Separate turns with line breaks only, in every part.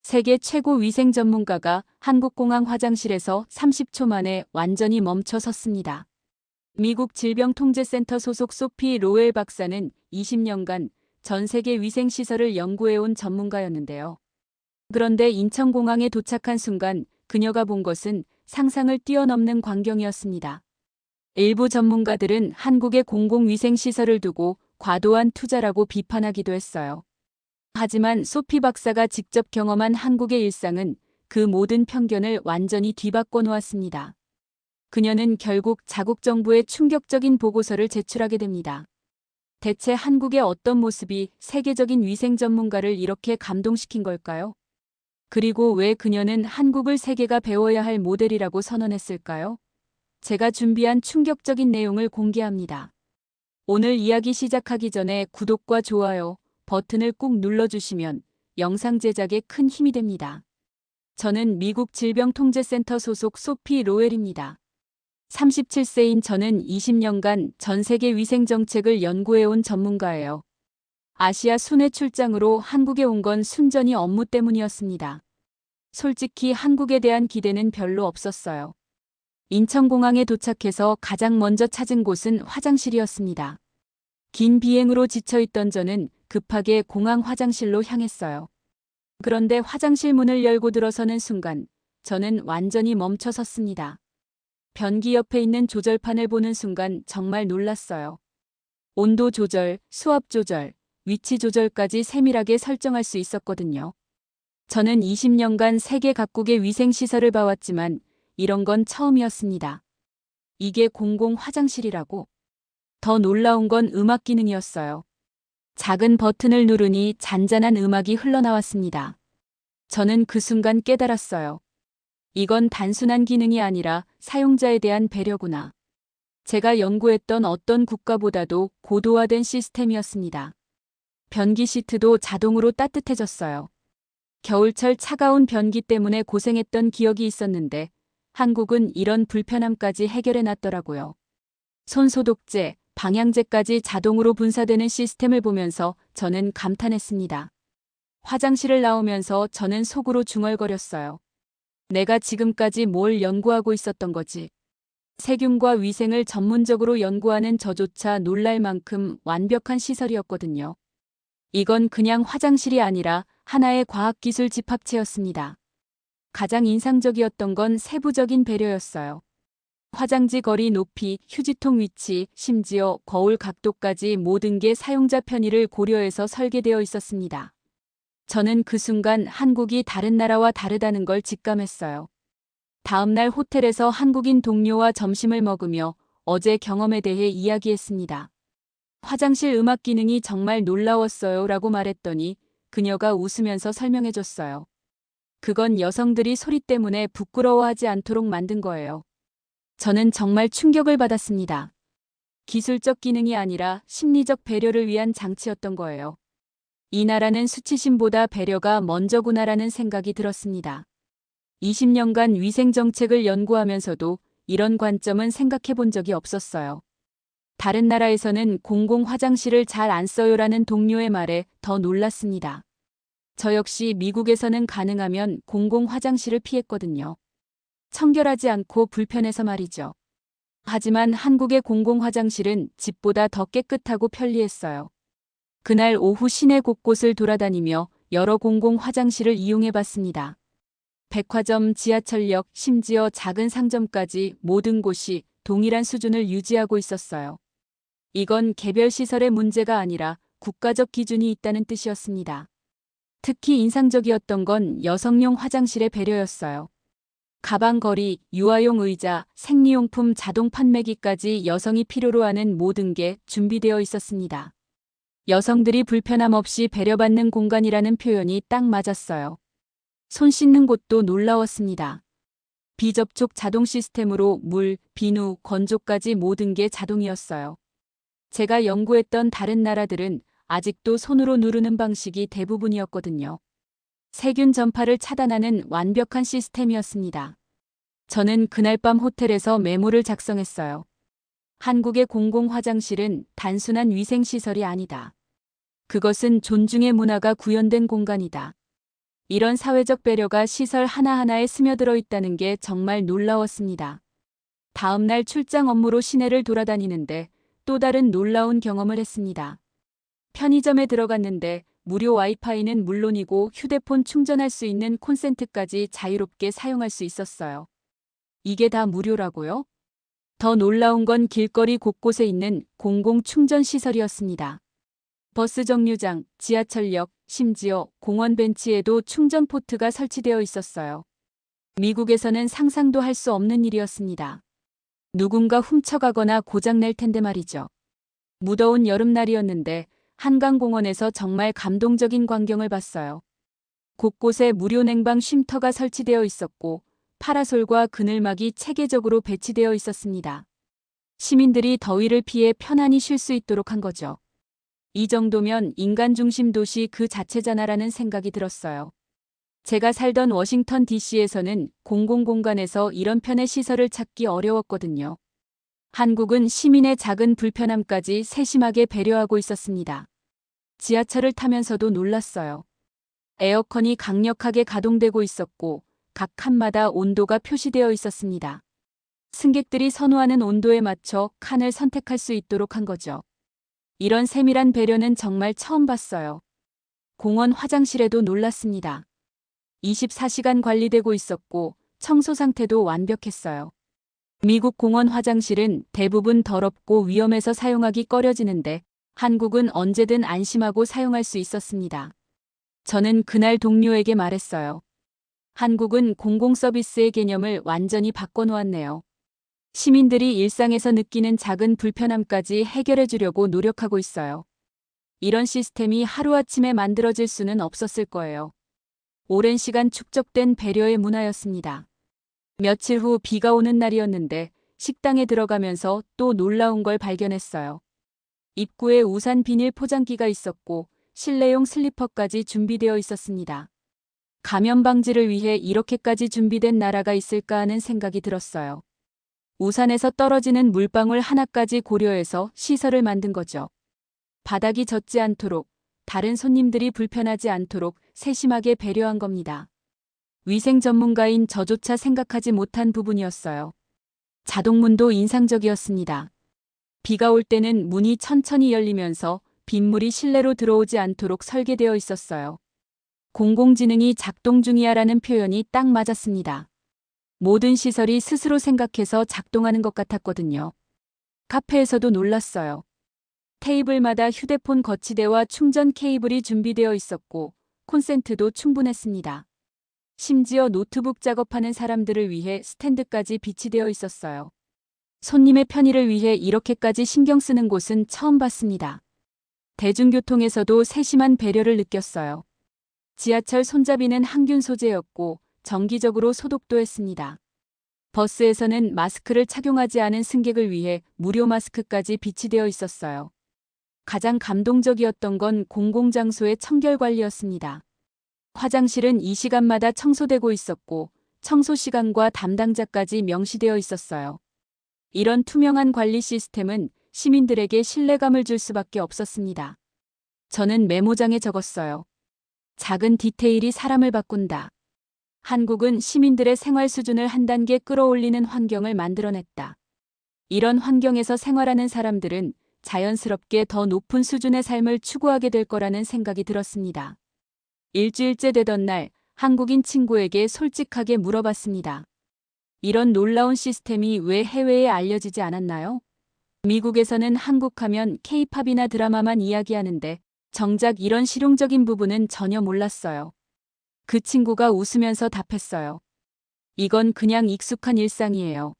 세계 최고 위생 전문가가 한국공항 화장실에서 30초 만에 완전히 멈춰 섰습니다. 미국 질병통제센터 소속 소피 로웰 박사는 20년간 전 세계 위생시설을 연구해온 전문가였는데요. 그런데 인천공항에 도착한 순간 그녀가 본 것은 상상을 뛰어넘는 광경이었습니다. 일부 전문가들은 한국의 공공위생시설을 두고 과도한 투자라고 비판하기도 했어요. 하지만 소피 박사가 직접 경험한 한국의 일상은 그 모든 편견을 완전히 뒤바꿔 놓았습니다. 그녀는 결국 자국 정부에 충격적인 보고서를 제출하게 됩니다. 대체 한국의 어떤 모습이 세계적인 위생 전문가를 이렇게 감동시킨 걸까요? 그리고 왜 그녀는 한국을 세계가 배워야 할 모델이라고 선언했을까요? 제가 준비한 충격적인 내용을 공개합니다. 오늘 이야기 시작하기 전에 구독과 좋아요 버튼을 꾹 눌러주시면 영상 제작에 큰 힘이 됩니다. 저는 미국 질병통제센터 소속 소피 로웰입니다. 37세인 저는 20년간 전 세계 위생 정책을 연구해온 전문가예요. 아시아 순회 출장으로 한국에 온 건 순전히 업무 때문이었습니다. 솔직히 한국에 대한 기대는 별로 없었어요. 인천공항에 도착해서 가장 먼저 찾은 곳은 화장실이었습니다. 긴 비행으로 지쳐있던 저는 급하게 공항 화장실로 향했어요. 그런데 화장실 문을 열고 들어서는 순간 저는 완전히 멈춰 섰습니다. 변기 옆에 있는 조절판을 보는 순간 정말 놀랐어요. 온도 조절, 수압 조절, 위치 조절까지 세밀하게 설정할 수 있었거든요. 저는 20년간 세계 각국의 위생시설을 봐왔지만 이런 건 처음이었습니다. 이게 공공 화장실이라고? 더 놀라운 건 음악 기능이었어요. 작은 버튼을 누르니 잔잔한 음악이 흘러나왔습니다. 저는 그 순간 깨달았어요. 이건 단순한 기능이 아니라 사용자에 대한 배려구나. 제가 연구했던 어떤 국가보다도 고도화된 시스템이었습니다. 변기 시트도 자동으로 따뜻해졌어요. 겨울철 차가운 변기 때문에 고생했던 기억이 있었는데 한국은 이런 불편함까지 해결해 놨더라고요. 손소독제, 방향제까지 자동으로 분사되는 시스템을 보면서 저는 감탄했습니다. 화장실을 나오면서 저는 속으로 중얼거렸어요. 내가 지금까지 뭘 연구하고 있었던 거지? 세균과 위생을 전문적으로 연구하는 저조차 놀랄 만큼 완벽한 시설이었거든요. 이건 그냥 화장실이 아니라 하나의 과학기술 집합체였습니다. 가장 인상적이었던 건 세부적인 배려였어요. 화장지 거리 높이, 휴지통 위치, 심지어 거울 각도까지 모든 게 사용자 편의를 고려해서 설계되어 있었습니다. 저는 그 순간 한국이 다른 나라와 다르다는 걸 직감했어요. 다음 날 호텔에서 한국인 동료와 점심을 먹으며 어제 경험에 대해 이야기했습니다. 화장실 음악 기능이 정말 놀라웠어요 라고 말했더니 그녀가 웃으면서 설명해줬어요. 그건 여성들이 소리 때문에 부끄러워하지 않도록 만든 거예요. 저는 정말 충격을 받았습니다. 기술적 기능이 아니라 심리적 배려를 위한 장치였던 거예요. 이 나라는 수치심보다 배려가 먼저구나라는 생각이 들었습니다. 20년간 위생 정책을 연구하면서도 이런 관점은 생각해 본 적이 없었어요. 다른 나라에서는 공공 화장실을 잘 안 써요라는 동료의 말에 더 놀랐습니다. 저 역시 미국에서는 가능하면 공공 화장실을 피했거든요. 청결하지 않고 불편해서 말이죠. 하지만 한국의 공공 화장실은 집보다 더 깨끗하고 편리했어요. 그날 오후 시내 곳곳을 돌아다니며 여러 공공 화장실을 이용해 봤습니다. 백화점, 지하철역, 심지어 작은 상점까지 모든 곳이 동일한 수준을 유지하고 있었어요. 이건 개별 시설의 문제가 아니라 국가적 기준이 있다는 뜻이었습니다. 특히 인상적이었던 건 여성용 화장실의 배려였어요. 가방 거리, 유아용 의자, 생리용품 자동 판매기까지 여성이 필요로 하는 모든 게 준비되어 있었습니다. 여성들이 불편함 없이 배려받는 공간이라는 표현이 딱 맞았어요. 손 씻는 곳도 놀라웠습니다. 비접촉 자동 시스템으로 물, 비누, 건조까지 모든 게 자동이었어요. 제가 연구했던 다른 나라들은 아직도 손으로 누르는 방식이 대부분이었거든요. 세균 전파를 차단하는 완벽한 시스템이었습니다. 저는 그날 밤 호텔에서 메모를 작성했어요. 한국의 공공 화장실은 단순한 위생시설이 아니다. 그것은 존중의 문화가 구현된 공간이다. 이런 사회적 배려가 시설 하나하나에 스며들어 있다는 게 정말 놀라웠습니다. 다음 날 출장 업무로 시내를 돌아다니는데 또 다른 놀라운 경험을 했습니다. 편의점에 들어갔는데 무료 와이파이는 물론이고 휴대폰 충전할 수 있는 콘센트까지 자유롭게 사용할 수 있었어요. 이게 다 무료라고요? 더 놀라운 건 길거리 곳곳에 있는 공공 충전 시설이었습니다. 버스 정류장, 지하철역, 심지어 공원 벤치에도 충전 포트가 설치되어 있었어요. 미국에서는 상상도 할 수 없는 일이었습니다. 누군가 훔쳐가거나 고장낼 텐데 말이죠. 무더운 여름날이었는데 한강공원에서 정말 감동적인 광경을 봤어요. 곳곳에 무료 냉방 쉼터가 설치되어 있었고 파라솔과 그늘막이 체계적으로 배치되어 있었습니다. 시민들이 더위를 피해 편안히 쉴 수 있도록 한 거죠. 이 정도면 인간 중심 도시 그 자체잖아라는 생각이 들었어요. 제가 살던 워싱턴 DC에서는 공공공간에서 이런 편의 시설을 찾기 어려웠거든요. 한국은 시민의 작은 불편함까지 세심하게 배려하고 있었습니다. 지하철을 타면서도 놀랐어요. 에어컨이 강력하게 가동되고 있었고 각 칸마다 온도가 표시되어 있었습니다. 승객들이 선호하는 온도에 맞춰 칸을 선택할 수 있도록 한 거죠. 이런 세밀한 배려는 정말 처음 봤어요. 공원 화장실에도 놀랐습니다. 24시간 관리되고 있었고 청소 상태도 완벽했어요. 미국 공원 화장실은 대부분 더럽고 위험해서 사용하기 꺼려지는데 한국은 언제든 안심하고 사용할 수 있었습니다. 저는 그날 동료에게 말했어요. 한국은 공공서비스의 개념을 완전히 바꿔놓았네요. 시민들이 일상에서 느끼는 작은 불편함까지 해결해 주려고 노력하고 있어요. 이런 시스템이 하루아침에 만들어질 수는 없었을 거예요. 오랜 시간 축적된 배려의 문화였습니다. 며칠 후 비가 오는 날이었는데 식당에 들어가면서 또 놀라운 걸 발견했어요. 입구에 우산 비닐 포장기가 있었고 실내용 슬리퍼까지 준비되어 있었습니다. 감염 방지를 위해 이렇게까지 준비된 나라가 있을까 하는 생각이 들었어요. 우산에서 떨어지는 물방울 하나까지 고려해서 시설을 만든 거죠. 바닥이 젖지 않도록, 다른 손님들이 불편하지 않도록 세심하게 배려한 겁니다. 위생 전문가인 저조차 생각하지 못한 부분이었어요. 자동문도 인상적이었습니다. 비가 올 때는 문이 천천히 열리면서 빗물이 실내로 들어오지 않도록 설계되어 있었어요. 공공지능이 작동 중이야라는 표현이 딱 맞았습니다. 모든 시설이 스스로 생각해서 작동하는 것 같았거든요. 카페에서도 놀랐어요. 테이블마다 휴대폰 거치대와 충전 케이블이 준비되어 있었고 콘센트도 충분했습니다. 심지어 노트북 작업하는 사람들을 위해 스탠드까지 비치되어 있었어요. 손님의 편의를 위해 이렇게까지 신경 쓰는 곳은 처음 봤습니다. 대중교통에서도 세심한 배려를 느꼈어요. 지하철 손잡이는 항균 소재였고 정기적으로 소독도 했습니다. 버스에서는 마스크를 착용하지 않은 승객을 위해 무료 마스크까지 비치되어 있었어요. 가장 감동적이었던 건 공공장소의 청결관리였습니다. 화장실은 이 시간마다 청소되고 있었고 청소 시간과 담당자까지 명시되어 있었어요. 이런 투명한 관리 시스템은 시민들에게 신뢰감을 줄 수밖에 없었습니다. 저는 메모장에 적었어요. 작은 디테일이 사람을 바꾼다. 한국은 시민들의 생활 수준을 한 단계 끌어올리는 환경을 만들어냈다. 이런 환경에서 생활하는 사람들은 자연스럽게 더 높은 수준의 삶을 추구하게 될 거라는 생각이 들었습니다. 일주일째 되던 날 한국인 친구에게 솔직하게 물어봤습니다. 이런 놀라운 시스템이 왜 해외에 알려지지 않았나요? 미국에서는 한국하면 K-팝이나 드라마만 이야기하는데 정작 이런 실용적인 부분은 전혀 몰랐어요. 그 친구가 웃으면서 답했어요. 이건 그냥 익숙한 일상이에요.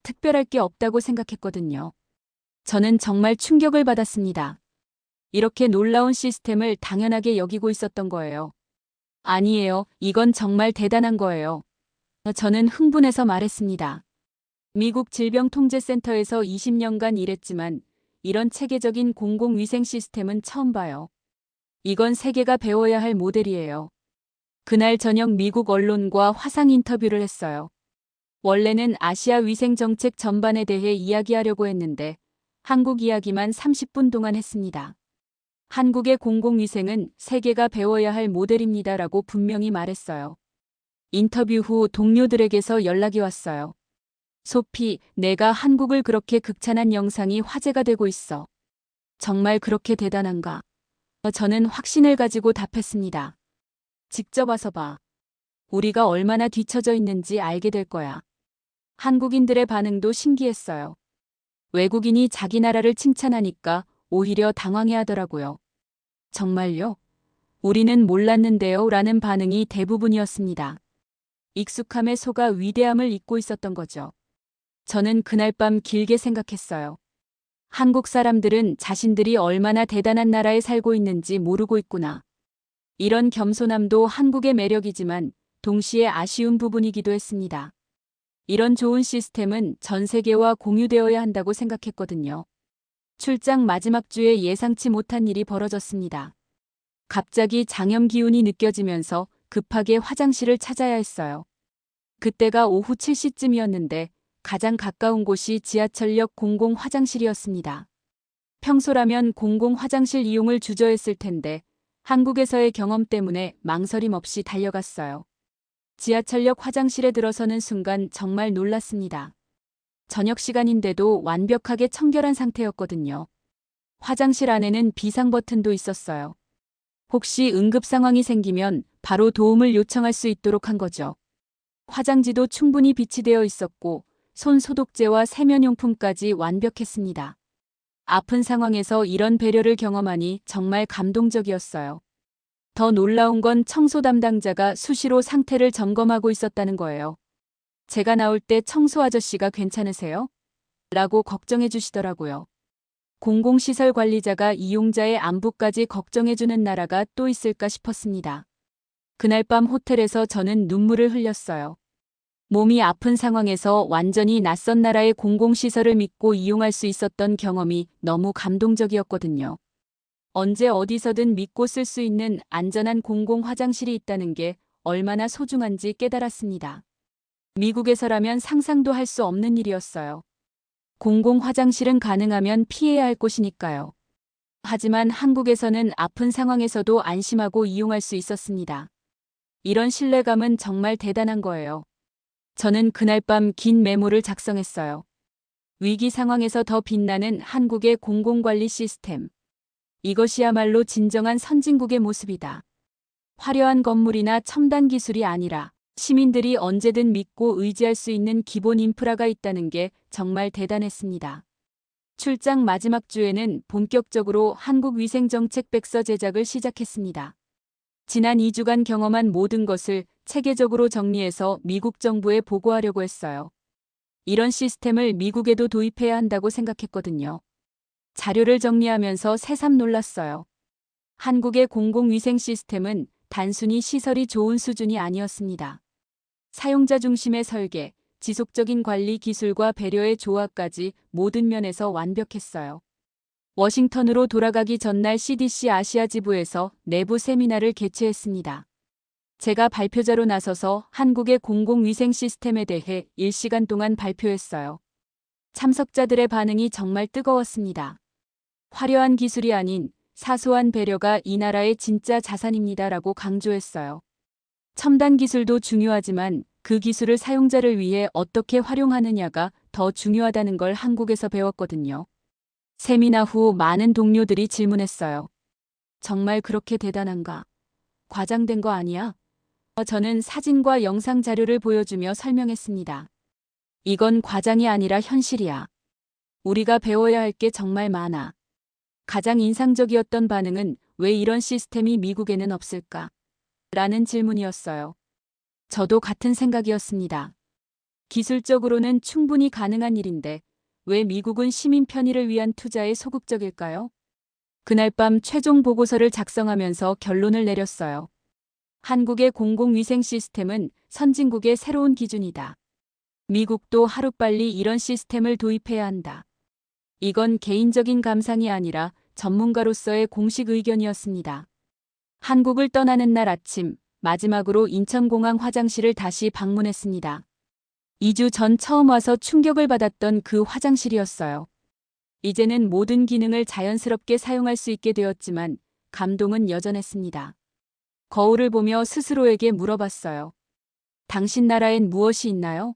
특별할 게 없다고 생각했거든요. 저는 정말 충격을 받았습니다. 이렇게 놀라운 시스템을 당연하게 여기고 있었던 거예요. 아니에요. 이건 정말 대단한 거예요. 저는 흥분해서 말했습니다. 미국 질병통제센터에서 20년간 일했지만 이런 체계적인 공공위생 시스템은 처음 봐요. 이건 세계가 배워야 할 모델이에요. 그날 저녁 미국 언론과 화상 인터뷰를 했어요. 원래는 아시아 위생 정책 전반에 대해 이야기하려고 했는데 한국 이야기만 30분 동안 했습니다. 한국의 공공위생은 세계가 배워야 할 모델입니다라고 분명히 말했어요. 인터뷰 후 동료들에게서 연락이 왔어요. 소피, 내가 한국을 그렇게 극찬한 영상이 화제가 되고 있어. 정말 그렇게 대단한가? 저는 확신을 가지고 답했습니다. 직접 와서 봐. 우리가 얼마나 뒤처져 있는지 알게 될 거야. 한국인들의 반응도 신기했어요. 외국인이 자기 나라를 칭찬하니까 오히려 당황해 하더라고요. 정말요? 우리는 몰랐는데요 라는 반응이 대부분이었습니다. 익숙함에 속아 위대함을 잊고 있었던 거죠. 저는 그날 밤 길게 생각했어요. 한국 사람들은 자신들이 얼마나 대단한 나라에 살고 있는지 모르고 있구나. 이런 겸손함도 한국의 매력이지만 동시에 아쉬운 부분이기도 했습니다. 이런 좋은 시스템은 전 세계와 공유되어야 한다고 생각했거든요. 출장 마지막 주에 예상치 못한 일이 벌어졌습니다. 갑자기 장염 기운이 느껴지면서 급하게 화장실을 찾아야 했어요. 그때가 오후 7시쯤이었는데 가장 가까운 곳이 지하철역 공공 화장실이었습니다. 평소라면 공공 화장실 이용을 주저했을 텐데 한국에서의 경험 때문에 망설임 없이 달려갔어요. 지하철역 화장실에 들어서는 순간 정말 놀랐습니다. 저녁 시간인데도 완벽하게 청결한 상태였거든요. 화장실 안에는 비상 버튼도 있었어요. 혹시 응급 상황이 생기면 바로 도움을 요청할 수 있도록 한 거죠. 화장지도 충분히 비치되어 있었고 손 소독제와 세면용품까지 완벽했습니다. 아픈 상황에서 이런 배려를 경험하니 정말 감동적이었어요. 더 놀라운 건 청소 담당자가 수시로 상태를 점검하고 있었다는 거예요. 제가 나올 때 청소 아저씨가 괜찮으세요? 라고 걱정해 주시더라고요. 공공시설 관리자가 이용자의 안부까지 걱정해주는 나라가 또 있을까 싶었습니다. 그날 밤 호텔에서 저는 눈물을 흘렸어요. 몸이 아픈 상황에서 완전히 낯선 나라의 공공시설을 믿고 이용할 수 있었던 경험이 너무 감동적이었거든요. 언제 어디서든 믿고 쓸 수 있는 안전한 공공 화장실이 있다는 게 얼마나 소중한지 깨달았습니다. 미국에서라면 상상도 할 수 없는 일이었어요. 공공 화장실은 가능하면 피해야 할 곳이니까요. 하지만 한국에서는 아픈 상황에서도 안심하고 이용할 수 있었습니다. 이런 신뢰감은 정말 대단한 거예요. 저는 그날 밤 긴 메모를 작성했어요. 위기 상황에서 더 빛나는 한국의 공공관리 시스템. 이것이야말로 진정한 선진국의 모습이다. 화려한 건물이나 첨단 기술이 아니라 시민들이 언제든 믿고 의지할 수 있는 기본 인프라가 있다는 게 정말 대단했습니다. 출장 마지막 주에는 본격적으로 한국위생정책 백서 제작을 시작했습니다. 지난 2주간 경험한 모든 것을 체계적으로 정리해서 미국 정부에 보고하려고 했어요. 이런 시스템을 미국에도 도입해야 한다고 생각했거든요. 자료를 정리하면서 새삼 놀랐어요. 한국의 공공위생 시스템은 단순히 시설이 좋은 수준이 아니었습니다. 사용자 중심의 설계, 지속적인 관리 기술과 배려의 조화까지 모든 면에서 완벽했어요. 워싱턴으로 돌아가기 전날 CDC 아시아 지부에서 내부 세미나를 개최했습니다. 제가 발표자로 나서서 한국의 공공위생 시스템에 대해 1시간 동안 발표했어요. 참석자들의 반응이 정말 뜨거웠습니다. 화려한 기술이 아닌 사소한 배려가 이 나라의 진짜 자산입니다라고 강조했어요. 첨단 기술도 중요하지만 그 기술을 사용자를 위해 어떻게 활용하느냐가 더 중요하다는 걸 한국에서 배웠거든요. 세미나 후 많은 동료들이 질문했어요. 정말 그렇게 대단한가? 과장된 거 아니야? 저는 사진과 영상 자료를 보여주며 설명했습니다. 이건 과장이 아니라 현실이야. 우리가 배워야 할 게 정말 많아. 가장 인상적이었던 반응은 왜 이런 시스템이 미국에는 없을까? 라는 질문이었어요. 저도 같은 생각이었습니다. 기술적으로는 충분히 가능한 일인데 왜 미국은 시민 편의를 위한 투자에 소극적일까요? 그날 밤 최종 보고서를 작성하면서 결론을 내렸어요. 한국의 공공위생 시스템은 선진국의 새로운 기준이다. 미국도 하루빨리 이런 시스템을 도입해야 한다. 이건 개인적인 감상이 아니라 전문가로서의 공식 의견이었습니다. 한국을 떠나는 날 아침, 마지막으로 인천공항 화장실을 다시 방문했습니다. 2주 전 처음 와서 충격을 받았던 그 화장실이었어요. 이제는 모든 기능을 자연스럽게 사용할 수 있게 되었지만 감동은 여전했습니다. 거울을 보며 스스로에게 물어봤어요. 당신 나라엔 무엇이 있나요?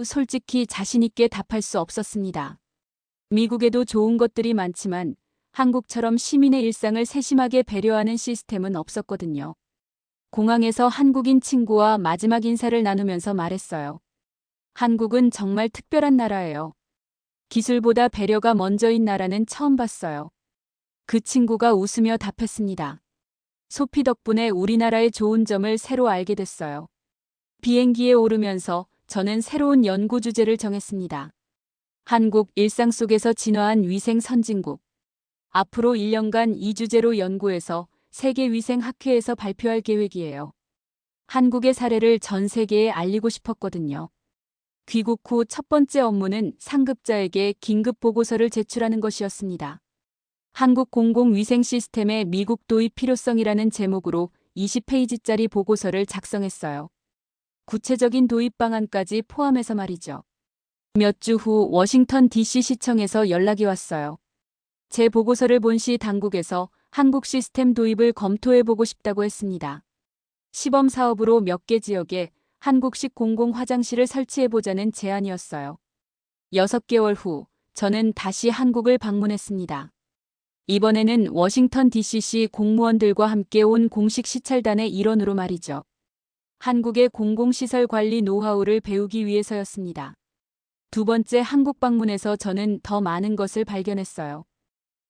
솔직히 자신있게 답할 수 없었습니다. 미국에도 좋은 것들이 많지만 한국처럼 시민의 일상을 세심하게 배려하는 시스템은 없었거든요. 공항에서 한국인 친구와 마지막 인사를 나누면서 말했어요. 한국은 정말 특별한 나라예요. 기술보다 배려가 먼저인 나라는 처음 봤어요. 그 친구가 웃으며 답했습니다. 소피 덕분에 우리나라의 좋은 점을 새로 알게 됐어요. 비행기에 오르면서 저는 새로운 연구 주제를 정했습니다. 한국 일상 속에서 진화한 위생 선진국. 앞으로 1년간 이 주제로 연구해서 세계위생학회에서 발표할 계획이에요. 한국의 사례를 전 세계에 알리고 싶었거든요. 귀국 후 첫 번째 업무는 상급자에게 긴급 보고서를 제출하는 것이었습니다. 한국 공공위생 시스템의 미국 도입 필요성이라는 제목으로 20페이지짜리 보고서를 작성했어요. 구체적인 도입 방안까지 포함해서 말이죠. 몇 주 후 워싱턴 DC 시청에서 연락이 왔어요. 제 보고서를 본 시 당국에서 한국 시스템 도입을 검토해보고 싶다고 했습니다. 시범 사업으로 몇 개 지역에 한국식 공공 화장실을 설치해보자는 제안이었어요. 6개월 후 저는 다시 한국을 방문했습니다. 이번에는 워싱턴 DC시 공무원들과 함께 온 공식 시찰단의 일원으로 말이죠. 한국의 공공시설 관리 노하우를 배우기 위해서였습니다. 두 번째 한국 방문에서 저는 더 많은 것을 발견했어요.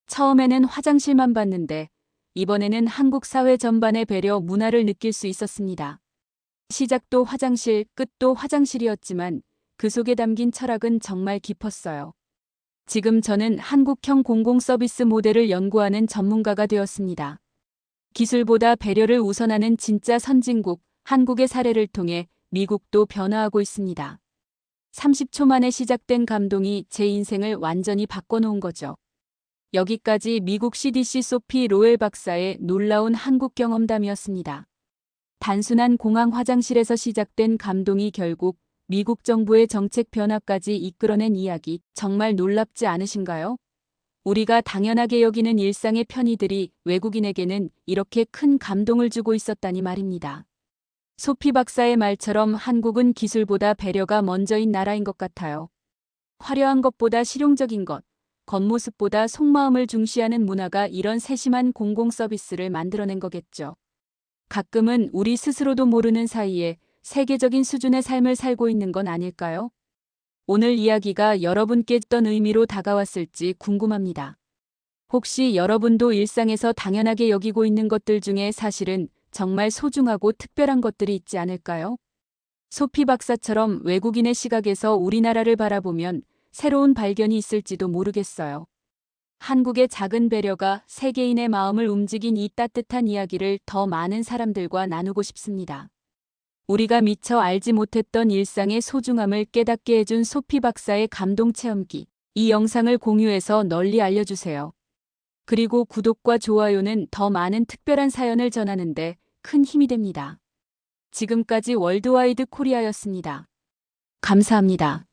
처음에는 화장실만 봤는데 이번에는 한국 사회 전반의 배려 문화를 느낄 수 있었습니다. 시작도 화장실, 끝도 화장실이었지만 그 속에 담긴 철학은 정말 깊었어요. 지금 저는 한국형 공공서비스 모델을 연구하는 전문가가 되었습니다. 기술보다 배려를 우선하는 진짜 선진국, 한국의 사례를 통해 미국도 변화하고 있습니다. 30초 만에 시작된 감동이 제 인생을 완전히 바꿔놓은 거죠. 여기까지 미국 CDC 소피 로웰 박사의 놀라운 한국 경험담이었습니다. 단순한 공항 화장실에서 시작된 감동이 결국 미국 정부의 정책 변화까지 이끌어낸 이야기, 정말 놀랍지 않으신가요? 우리가 당연하게 여기는 일상의 편의들이 외국인에게는 이렇게 큰 감동을 주고 있었다니 말입니다. 소피 박사의 말처럼 한국은 기술보다 배려가 먼저인 나라인 것 같아요. 화려한 것보다 실용적인 것, 겉모습보다 속마음을 중시하는 문화가 이런 세심한 공공서비스를 만들어낸 거겠죠. 가끔은 우리 스스로도 모르는 사이에 세계적인 수준의 삶을 살고 있는 건 아닐까요? 오늘 이야기가 여러분께 어떤 의미로 다가왔을지 궁금합니다. 혹시 여러분도 일상에서 당연하게 여기고 있는 것들 중에 사실은 정말 소중하고 특별한 것들이 있지 않을까요? 소피 박사처럼 외국인의 시각에서 우리나라를 바라보면 새로운 발견이 있을지도 모르겠어요. 한국의 작은 배려가 세계인의 마음을 움직인 이 따뜻한 이야기를 더 많은 사람들과 나누고 싶습니다. 우리가 미처 알지 못했던 일상의 소중함을 깨닫게 해준 소피 박사의 감동 체험기. 이 영상을 공유해서 널리 알려주세요. 그리고 구독과 좋아요는 더 많은 특별한 사연을 전하는데 큰 힘이 됩니다. 지금까지 월드와이드 코리아였습니다. 감사합니다.